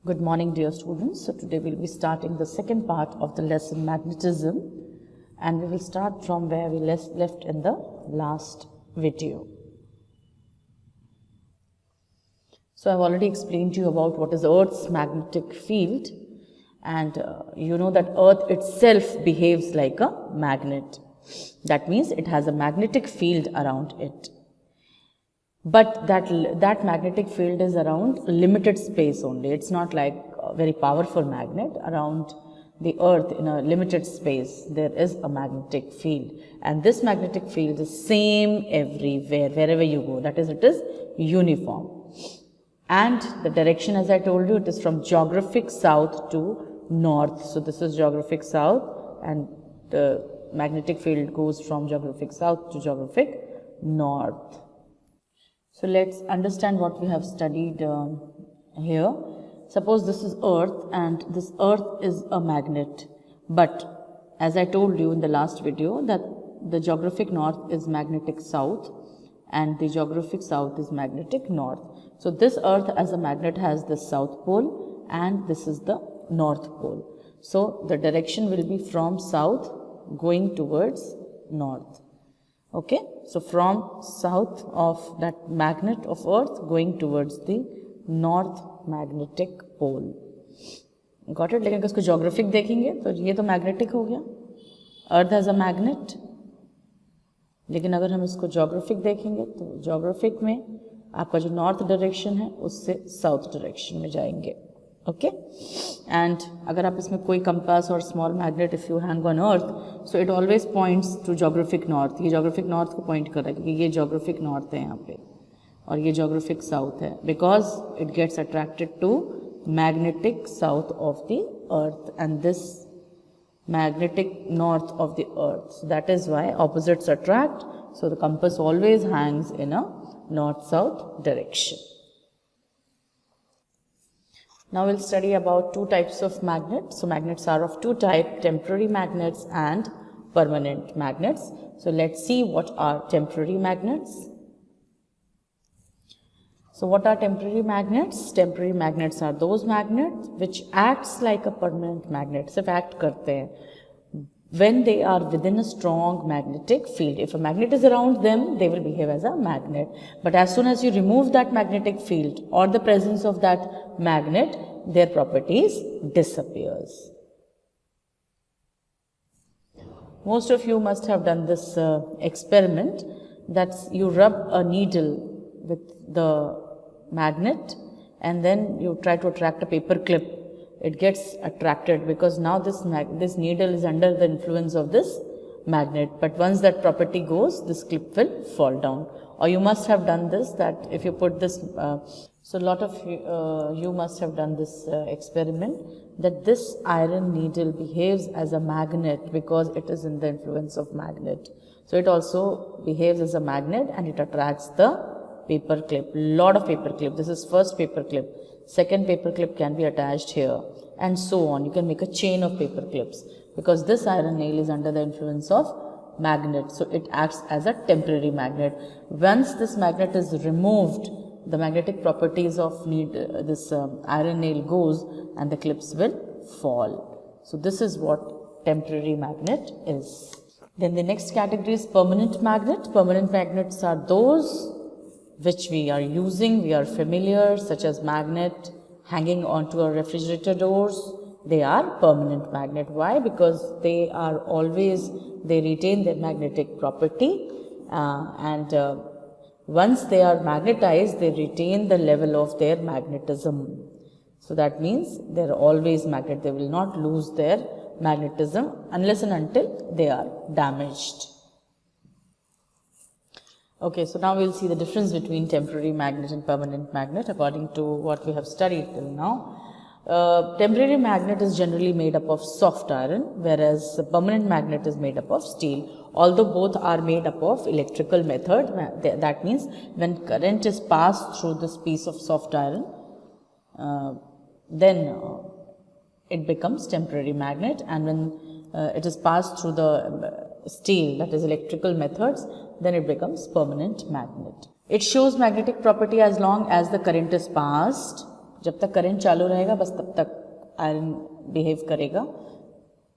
Good morning, dear students. So today we'll be starting the second part of the lesson magnetism, and we will start from where we left in the last video. So I've already explained to you about what is Earth's magnetic field, and you know that Earth itself behaves like a magnet. That means it has a magnetic field around it. But that magnetic field is around limited space only. It's not like a very powerful magnet. Around the Earth in a limited space, there is a magnetic field. And this magnetic field is same everywhere, wherever you go. That is, it is uniform. And the direction, as I told you, it is from geographic south to north. So this is geographic south, and the magnetic field goes from geographic south to geographic north. So let's understand what we have studied here. Suppose this is Earth, and this Earth is a magnet. But as I told you in the last video, that the geographic north is magnetic south and the geographic south is magnetic north. So this Earth as a magnet has the south pole and this is the north pole. So the direction will be from south going towards north. Okay, so from south of that magnet of Earth going towards the north magnetic pole. Got it? लेकिन अगर इसको geographic देखेंगे तो ये तो magnetic हो गया. Earth has a magnet. लेकिन अगर हम इसको geographic देखेंगे तो geographic में आपका जो north direction है उससे south direction में जाएंगे. Okay, and अगर आप इसमें कोई compass और small magnet if you hang on Earth, so it always points to geographic north. ये geographic north को point कर रहा है क्योंकि ये geographic north है यहाँ पे और ये geographic south है, because it gets attracted to magnetic south of the Earth and this magnetic north of the Earth. So that is why opposites attract. So the compass always hangs in a north-south direction. Now we'll study about two types of magnets. So magnets are of two types, temporary magnets and permanent magnets. So let's see what are temporary magnets. So what are temporary magnets? Temporary magnets are those magnets which acts like a permanent magnet. सिर्फ act करते हैं when they are within a strong magnetic field. If a magnet is around them, they will behave as a magnet. But as soon as you remove that magnetic field or the presence of that magnet, their properties disappears. Most of you must have done this experiment. That's you rub a needle with the magnet and then you try to attract a paper clip. It gets attracted because now this needle is under the influence of this magnet. But once that property goes, this clip will fall down. Or you must have done this, that if you put this, so a lot of you must have done this experiment, that this iron needle behaves as a magnet because it is in the influence of magnet. So it also behaves as a magnet and it attracts the paper clip. Lot of paper clip. This is first paper clip. Second paper clip can be attached here and so on. You can make a chain of paper clips because this iron nail is under the influence of magnet. So it acts as a temporary magnet. Once this magnet is removed, the magnetic properties of this iron nail goes and the clips will fall. So this is what temporary magnet is. Then the next category is permanent magnet. Permanent magnets are those which we are using, we are familiar, such as magnet hanging onto our refrigerator doors. They are permanent magnet. Why? Because they are always, they retain their magnetic property and once they are magnetized, they retain the level of their magnetism. So that means they are always magnet. They will not lose their magnetism unless and until they are damaged. Okay, so now we will see the difference between temporary magnet and permanent magnet according to what we have studied till now. Temporary magnet is generally made up of soft iron, whereas the permanent magnet is made up of steel. Although both are made up of electrical method, that means when current is passed through this piece of soft iron, then it becomes temporary magnet, and when it is passed through the steel, that is electrical methods, then it becomes permanent magnet. It shows magnetic property as long as the current is passed जब तक current चालू रहेगा बस तब तक iron behave करेगा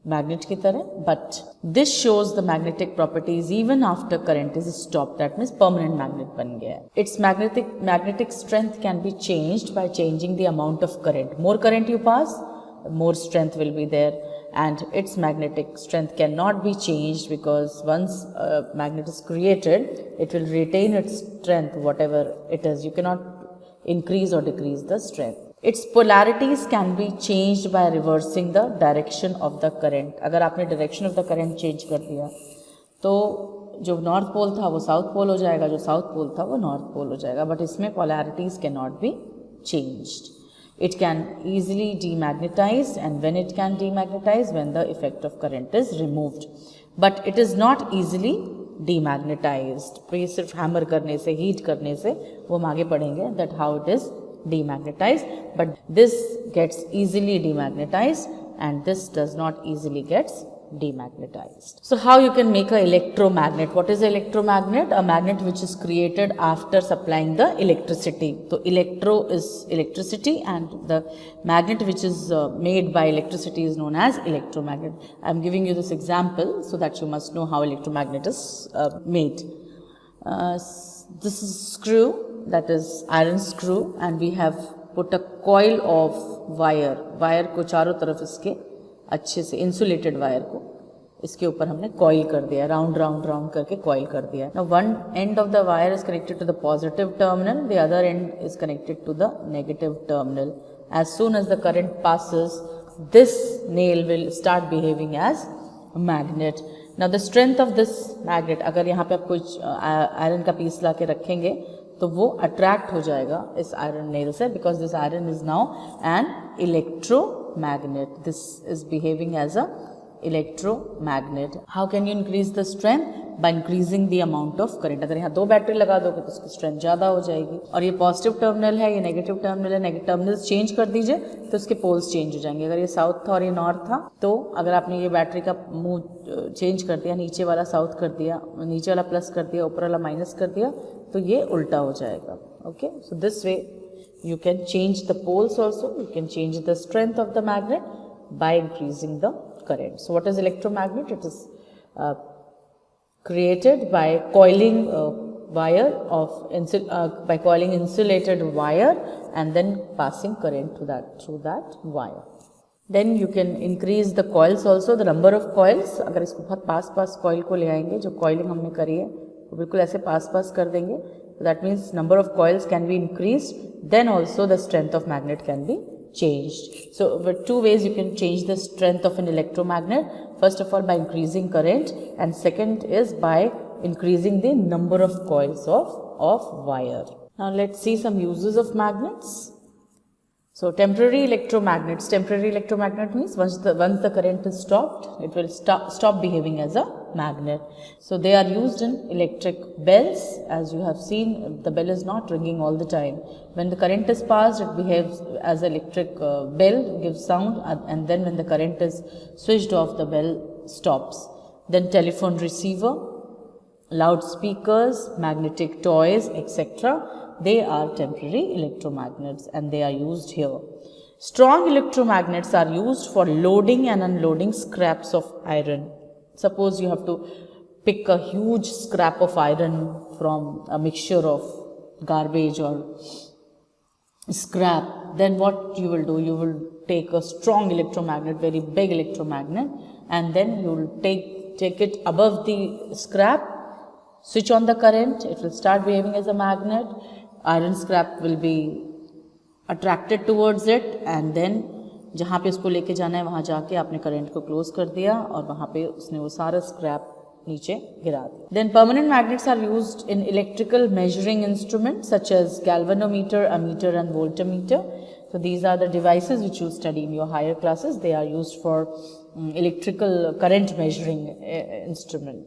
magnet की तरह, but this shows the magnetic properties even after current is stop, that means permanent magnet बन गया है. It's magnetic strength can be changed by changing the amount of current. More current you pass, more strength will be there, and its magnetic strength cannot be changed because once a magnet is created, it will retain its strength whatever it is. You cannot increase or decrease the strength. Its polarities can be changed by reversing the direction of the current. अगर आपने direction of the current change कर दिया तो जो north pole था वो south pole हो जाएगा, जो साउथ पोल था वो नॉर्थ पोल हो जाएगा, बट इसमें polarities cannot be changed. It can easily demagnetize, and when it can demagnetize, when the effect of current is removed, but it is not easily demagnetized. तो ये सिर्फ hammer करने से, हीट करने से, वो हम आगे पढ़ेंगे that how it is demagnetized, but this gets easily demagnetized and this does not easily gets demagnetized. So how you can make an electromagnet? What is an electromagnet? A magnet which is created after supplying the electricity. So electro is electricity and the magnet which is made by electricity is known as electromagnet. I am giving you this example so that you must know how electromagnet is made. This is screw, that is iron screw, and we have put a coil of wire को चारों तरफ इसके अच्छे से insulated wire को इसके ऊपर हमने कॉइल कर दिया, राउंड राउंड राउंड करके कॉइल कर दिया. Now one end of the wire is connected to the positive terminal, the other end is connected to the negative terminal. As soon as the current passes, this nail will start behaving as magnet. Now the strength of this magnet, अगर यहाँ पे आप कुछ iron का piece ला के रखेंगे तो वो अट्रैक्ट हो जाएगा इस आयरन नेल से, because this iron is now an electromagnet. This is behaving as a electromagnet. How can you increase the strength? By increasing the amount of current. अगर यहाँ दो बैटरी लगा दोगे तो उसकी स्ट्रेंथ ज़्यादा हो जाएगी. और ये पॉजिटिव टर्मिनल है, ये नेगेटिव टर्मिनल है. नेगेटिव टर्मिनल चेंज कर दीजिए तो उसके पोल्स चेंज हो जाएंगे. अगर ये साउथ था और ये नॉर्थ था, तो अगर आपने ये बैटरी का मुंह चेंज कर दिया, नीचे वाला साउथ कर दिया, नीचे वाला प्लस कर दिया, ऊपर वाला माइनस कर दिया, तो ये उल्टा हो जाएगा. Okay, so this way you can change the poles also, you can change the strength of the magnet by increasing the current. So what is electromagnet? It is created by coiling by coiling insulated wire and then passing current through that wire. Then you can increase the coils also, the number of coils. अगर इसको बहुत पास coil को ले आएंगे, जो coiling हमने करी है वो बिल्कुल ऐसे पास कर देंगे, so that means number of coils can be increased, then also the strength of magnet can be changed. So with two ways you can change the strength of an electromagnet. First of all by increasing current, and second is by increasing the number of coils of wire. Now let's see some uses of magnets. So temporary electromagnet means once the current is stopped, it will stop behaving as a magnet. So they are used in electric bells. As you have seen, the bell is not ringing all the time. When the current is passed, it behaves as electric bell, gives sound, and then when the current is switched off, the bell stops. Then telephone receiver, loudspeakers, magnetic toys, etc. They are temporary electromagnets and they are used here. Strong electromagnets are used for loading and unloading scraps of iron. Suppose you have to pick a huge scrap of iron from a mixture of garbage or scrap, then what you will do? You will take a strong electromagnet, very big electromagnet, and then you will take it above the scrap, switch on the current, it will start behaving as a magnet. Iron scrap will be attracted towards it, and then जहाँ पे उसको लेके जाना है वहाँ जाके आपने current को क्लोज कर दिया और वहाँ पे उसने वो सारा स्क्रैप नीचे गिरा दिया. Then permanent magnets are used in electrical measuring instruments such as galvanometer, ammeter and voltmeter. So these are the devices which you study in your higher classes. They are used for electrical current measuring instrument.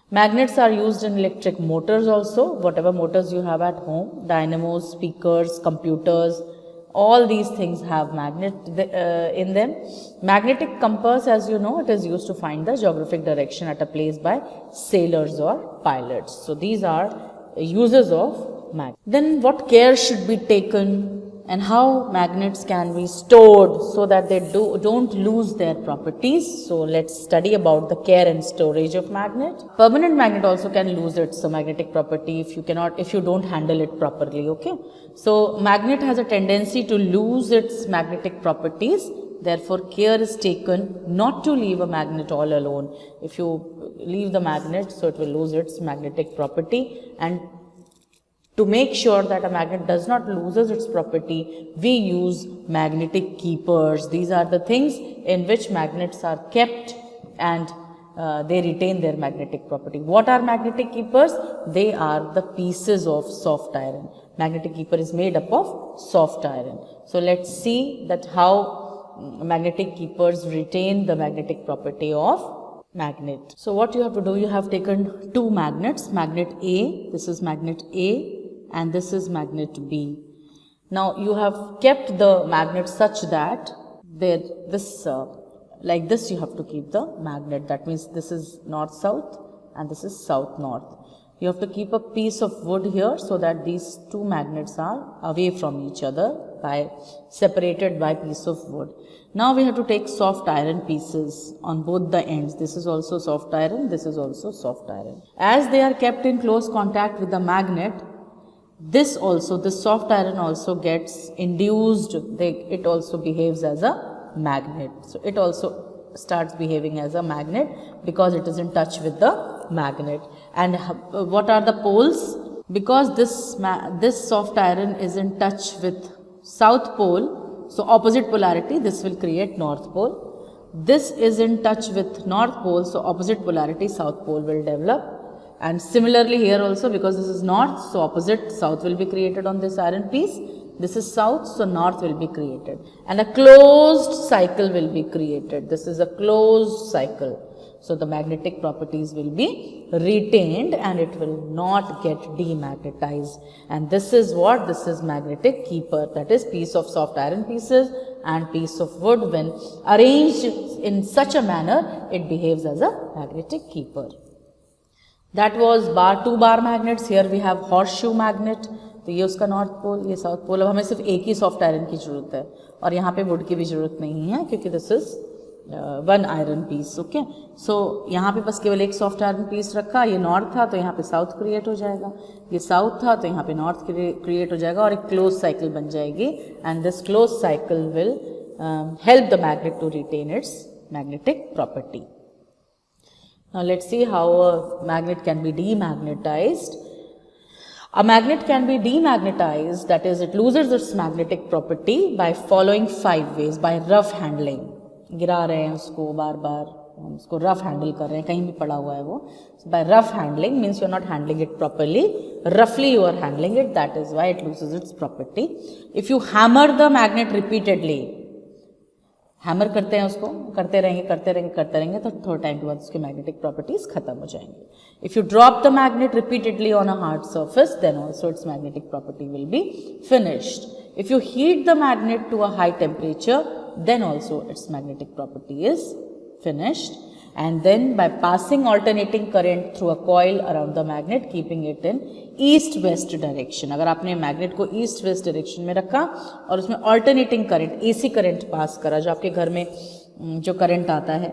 Magnets are used in electric motors also, whatever motors you have at home, dynamos, speakers, computers, all these things have magnet in them. Magnetic compass, as you know, it is used to find the geographic direction at a place by sailors or pilots. So these are uses of magnet. Then what care should be taken and how magnets can be stored so that they don't lose their properties. So let's study about the care and storage of magnet. Permanent magnet also can lose its magnetic property if you don't handle it properly. Okay, so magnet has a tendency to lose its magnetic properties. Therefore, care is taken not to leave a magnet all alone. If you leave the magnet, so it will lose its magnetic property, and to make sure that a magnet does not lose its property, we use magnetic keepers. These are the things in which magnets are kept and they retain their magnetic property. What are magnetic keepers? They are the pieces of soft iron. Magnetic keeper is made up of soft iron. So let's see that how magnetic keepers retain the magnetic property of magnet. So what you have to do, you have taken two magnets, magnet A, this is magnet A, and this is magnet B. Now you have kept the magnet such that like this you have to keep the magnet. That means this is north-south and this is south-north. You have to keep a piece of wood here so that these two magnets are away from each other, separated by piece of wood. Now we have to take soft iron pieces on both the ends. This is also soft iron, this is also soft iron. As they are kept in close contact with the magnet, this soft iron also gets induced, it also behaves as a magnet. So it also starts behaving as a magnet because it is in touch with the magnet. And what are the poles? Because this soft iron is in touch with south pole, so opposite polarity, this will create north pole. This is in touch with north pole, so opposite polarity, south pole will develop. And similarly here also, because this is north, so opposite south will be created on this iron piece. This is south, so north will be created. And a closed cycle will be created. This is a closed cycle. So the magnetic properties will be retained and it will not get demagnetized. And this is what? This is magnetic keeper. That is piece of soft iron pieces and piece of wood. When arranged in such a manner, it behaves as a magnetic keeper. That was two bar magnets. Here we have horseshoe magnet. तो ये उसका north pole, ये south pole. अब हमें सिर्फ एक ही soft iron की जरूरत है और यहाँ पे वुड की भी जरूरत नहीं है क्योंकि this is one iron piece. Okay, so यहाँ पे बस केवल एक सॉफ्ट आयरन पीस रखा. ये नॉर्थ था तो यहाँ पे साउथ क्रिएट हो जाएगा, ये साउथ था तो यहाँ पे नॉर्थ क्रिएट हो जाएगा और एक क्लोज साइकिल बन जाएगी. And this close cycle will help the magnet to retain its magnetic property. Now let's see how a magnet can be demagnetized. A magnet can be demagnetized, that is, it loses its magnetic property by following 5 ways. By rough handling, गिरा रहे हैं उसको बार बार, हम उसको rough handle कर रहे हैं, कहीं भी पड़ा हुआ है वो. So by rough handling means you are not handling it properly, roughly you are handling it, that is why it loses its property. If you hammer the magnet repeatedly, hammer करते हैं उसको, करते रहेंगे तो थोड़ा टाइम के बाद उसके मैग्नेटिक प्रॉपर्टीज खत्म हो जाएंगे. If you drop the magnet repeatedly on a hard surface, then also its magnetic property will be finished. If you heat the magnet to a high temperature, then also its magnetic property is finished. And then by passing alternating current through a coil around the magnet, keeping it in east west direction. अगर आपने magnet को east west direction में रखा और उसमें alternating current, AC current pass करा, जो आपके घर में जो करंट आता है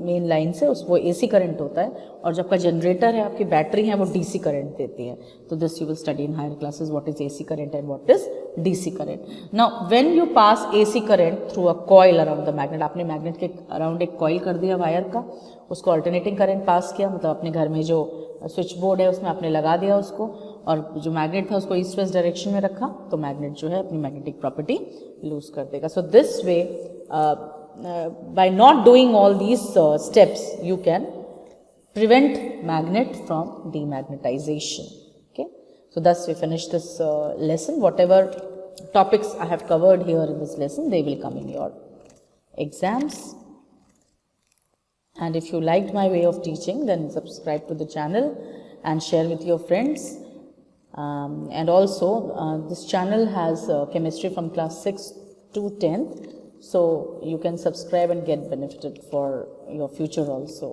मेन लाइन से, वो एसी करंट होता है, और जो आपका जनरेटर है, आपकी बैटरी है, वो डीसी करंट देती है. तो this you will study in higher classes, what is AC current and what is DC current. Now when you pass AC current through a coil around the magnet, आपने magnet के around एक coil कर दिया wire का, उसको alternating current pass किया, मतलब अपने घर में जो स्विच बोर्ड है उसमें आपने लगा दिया उसको, और जो मैग्नेट था उसको ईस्ट वेस्ट डायरेक्शन में रखा, तो मैग्नेट जो है अपनी मैग्नेटिक प्रॉपर्टी लूज कर देगा. So this way, by not doing all these steps, you can prevent magnet from demagnetization. Okay, so thus we finish this lesson. Whatever topics I have covered here in this lesson, they will come in your exams. And if you liked my way of teaching, then subscribe to the channel and share with your friends. And also this channel has chemistry from class 6 to 10th. So you can subscribe and get benefited for your future also.